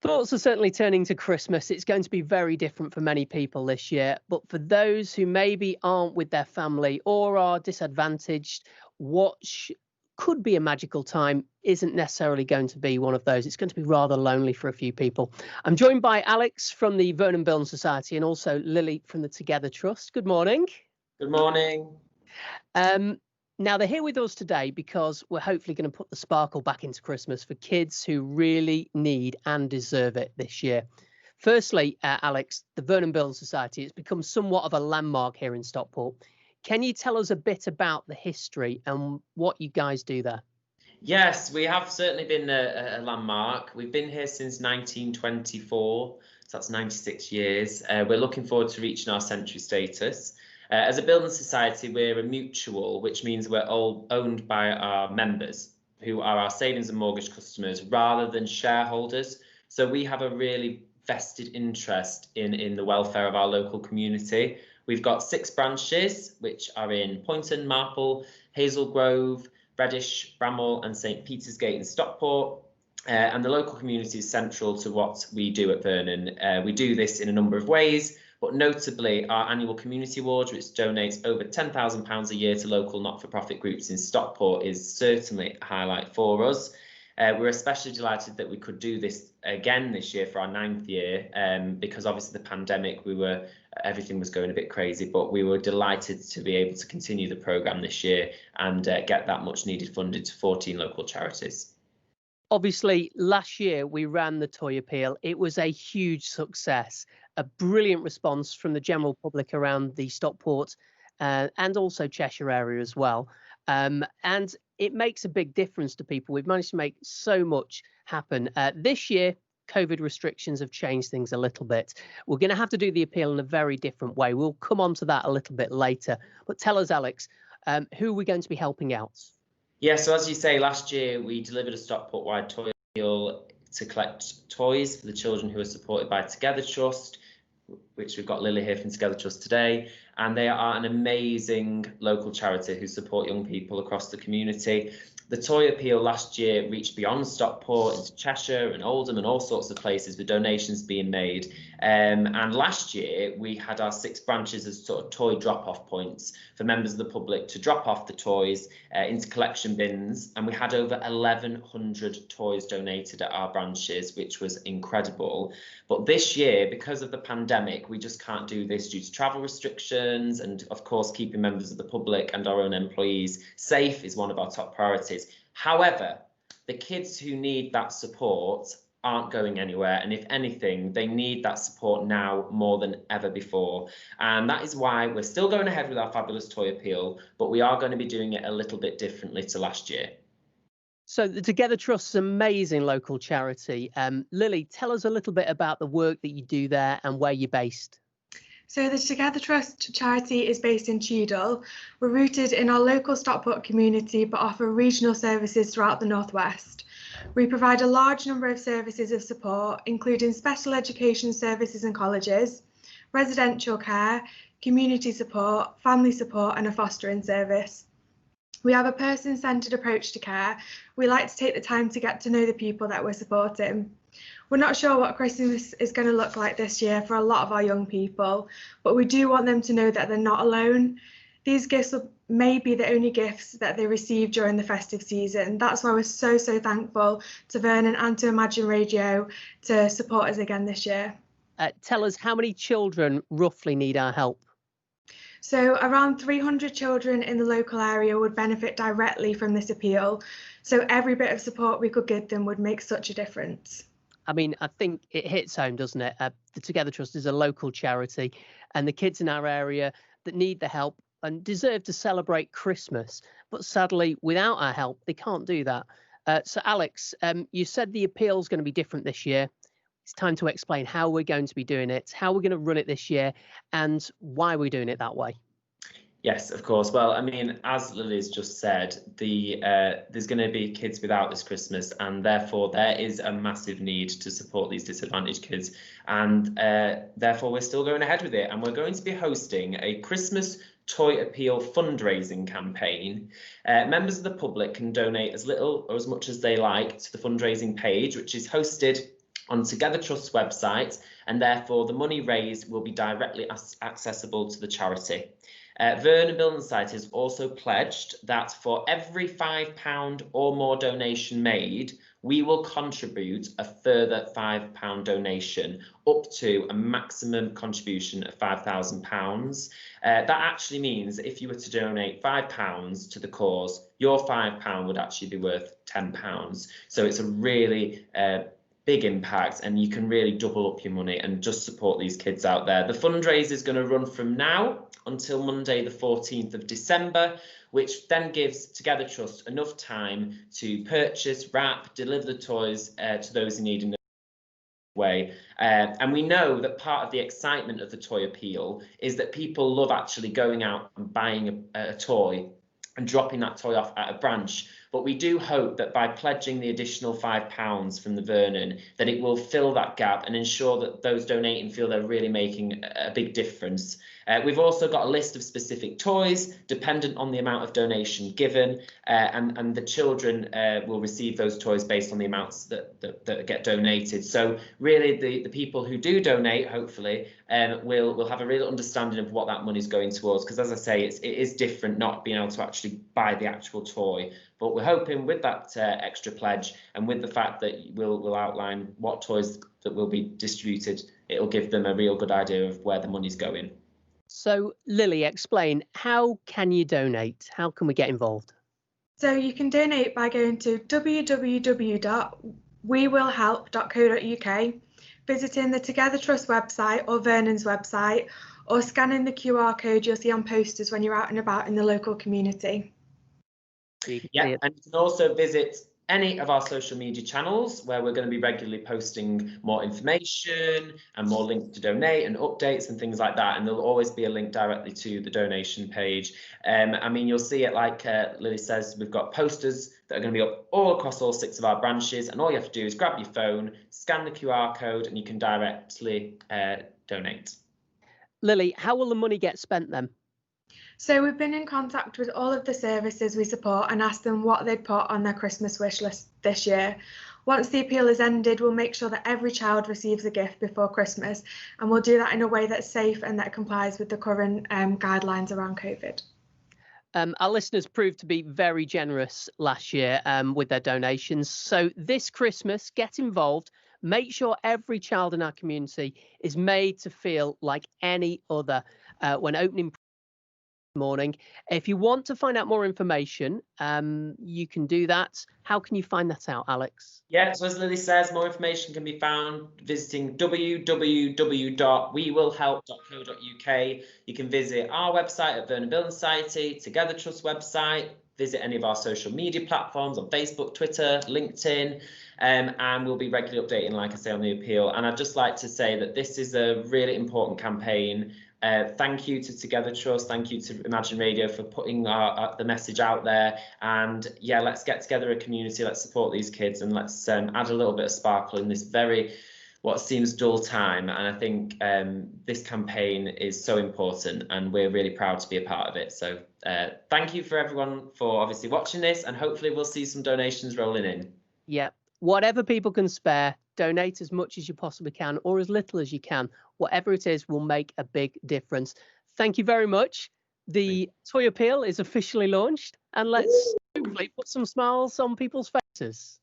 Thoughts are certainly turning to Christmas. It's going to be very different for many people this year. But for those who maybe aren't with their family or are disadvantaged, what could be a magical time isn't necessarily going to be one of those. It's going to be rather lonely for a few people. I'm joined by Alex from the Vernon Building Society and also Lily from the Together Trust. Good morning. Good morning. Now, they're here with us today because we're hopefully going to put the sparkle back into Christmas for kids who really need and deserve it this year. Firstly, Alex, the Vernon Building Society has become somewhat of a landmark here in Stockport. Can you tell us a bit about the history and what you guys do there? Yes, we have certainly been a landmark. We've been here since 1924, so that's 96 years. We're looking forward to reaching our century status. As a building society, we're a mutual, which means we're all owned by our members, who are our savings and mortgage customers, rather than shareholders. So we have a really vested interest in the welfare of our local community. We've got 6 branches, which are in Poynton, Marple, Hazel Grove, Reddish, Bramall and St Petersgate in Stockport. And the local community is central to what we do at Vernon. We do this in a number of ways, but notably our annual community award, which donates over £10,000 a year to local not-for-profit groups in Stockport, is certainly a highlight for us. We're especially delighted that we could do this again this year for our 9th year, because obviously the pandemic, everything was going a bit crazy, but we were delighted to be able to continue the programme this year and get that much needed funded to 14 local charities. Obviously, last year we ran the toy appeal. It was a huge success, a brilliant response from the general public around the Stockport and also Cheshire area as well. And it makes a big difference to people. We've managed to make so much happen. This year, COVID restrictions have changed things a little bit. We're going to have to do the appeal in a very different way. We'll come on to that a little bit later. But tell us, Alex, who are we going to be helping out? Yeah, so as you say, last year we delivered a Stockport-wide toy appeal to collect toys for the children who are supported by Together Trust, which we've got Lily here from Together Trust today. And they are an amazing local charity who support young people across the community. The toy appeal last year reached beyond Stockport into Cheshire and Oldham and all sorts of places with donations being made. And last year we had our 6 branches as sort of toy drop-off points for members of the public to drop off the toys into collection bins. And we had over 1,100 toys donated at our branches, which was incredible. But this year, because of the pandemic, we just can't do this due to travel restrictions, and of course keeping members of the public and our own employees safe is one of our top priorities. However, the kids who need that support aren't going anywhere, and if anything, they need that support now more than ever before. And that is why we're still going ahead with our fabulous toy appeal, but we are going to be doing it a little bit differently to last year. So the Together Trust is an amazing local charity. Lily, tell us a little bit about the work that you do there and where you're based. So the Together Trust charity is based in Cheadle. We're rooted in our local Stockport community but offer regional services throughout the Northwest. We provide a large number of services of support, including special education services and colleges, residential care, community support, family support and a fostering service. We have a person-centred approach to care. We like to take the time to get to know the people that we're supporting. We're not sure what Christmas is going to look like this year for a lot of our young people, but we do want them to know that they're not alone. These gifts may be the only gifts that they receive during the festive season. That's why we're so thankful to Vernon and to Imagine Radio to support us again this year. Tell us, how many children roughly need our help? So around 300 children in the local area would benefit directly from this appeal. So every bit of support we could give them would make such a difference. I mean, I think it hits home, doesn't it? The Together Trust is a local charity, and the kids in our area that need the help and deserve to celebrate Christmas. But sadly, without our help, they can't do that. So, Alex, you said the appeal is going to be different this year. It's time to explain how we're going to be doing it, how we're going to run it this year, and why we're doing it that way. Yes, of course. Well, I mean, as Lily's just said, there's going to be kids without this Christmas, and therefore there is a massive need to support these disadvantaged kids. And therefore we're still going ahead with it. And we're going to be hosting a Christmas Toy Appeal fundraising campaign. Members of the public can donate as little or as much as they like to the fundraising page, which is hosted on Together Trust's website, and therefore the money raised will be directly accessible to the charity. Vernon Building Society has also pledged that for every £5 or more donation made, we will contribute a further £5 donation, up to a maximum contribution of £5,000. That actually means if you were to donate £5 to the cause, your £5 would actually be worth £10. So it's a really big impact, and you can really double up your money and just support these kids out there. The fundraiser is going to run from now until Monday the 14th of December, which then gives Together Trust enough time to purchase, wrap, deliver the toys to those in need in a way. And we know that part of the excitement of the toy appeal is that people love actually going out and buying a toy and dropping that toy off at a branch. But we do hope that by pledging the additional £5 from the Vernon, that it will fill that gap and ensure that those donating feel they're really making a big difference. We've also got a list of specific toys dependent on the amount of donation given, and the children will receive those toys based on the amounts that get donated. So really the people who do donate, hopefully, will have a real understanding of what that money is going towards, because as I say, it is different not being able to actually buy the actual toy. But we're hoping with that extra pledge, and with the fact that we'll outline what toys that will be distributed, it'll give them a real good idea of where the money's going. So Lily, explain, how can you donate? How can we get involved? So you can donate by going to www.wewillhelp.co.uk, visiting the Together Trust website or Vernon's website, or scanning the QR code you'll see on posters when you're out and about in the local community. Yeah, and you can also visit any of our social media channels, where we're going to be regularly posting more information and more links to donate and updates and things like that. And there'll always be a link directly to the donation page. I mean, you'll see it, like Lily says, we've got posters that are going to be up all across all 6 of our branches, and all you have to do is grab your phone, scan the QR code, and you can directly donate. Lily, how will the money get spent then? So we've been in contact with all of the services we support and asked them what they'd put on their Christmas wish list this year. Once the appeal has ended, we'll make sure that every child receives a gift before Christmas, and we'll do that in a way that's safe and that complies with the current guidelines around COVID. Our listeners proved to be very generous last year with their donations. So this Christmas, get involved. Make sure every child in our community is made to feel like any other when opening morning. If you want to find out more information, you can do that. How can you find that out, Alex? Yeah, so as Lily says, more information can be found visiting www.wewillhelp.co.uk. You can visit our website at Vernon Building Society, Together Trust website, visit any of our social media platforms on Facebook, Twitter, LinkedIn, and we'll be regularly updating, like I say, on the appeal. And I'd just like to say that this is a really important campaign. Thank you to Together Trust, thank you to Imagine Radio for putting the message out there. And yeah, let's get together a community, let's support these kids, and let's add a little bit of sparkle in this very, what seems dull time. And I think this campaign is so important, and we're really proud to be a part of it. So thank you for everyone for obviously watching this, and hopefully we'll see some donations rolling in. Yeah, whatever people can spare, donate as much as you possibly can, or as little as you can. Whatever it is will make a big difference. Thank you very much. The toy appeal is officially launched, and let's hopefully put some smiles on people's faces.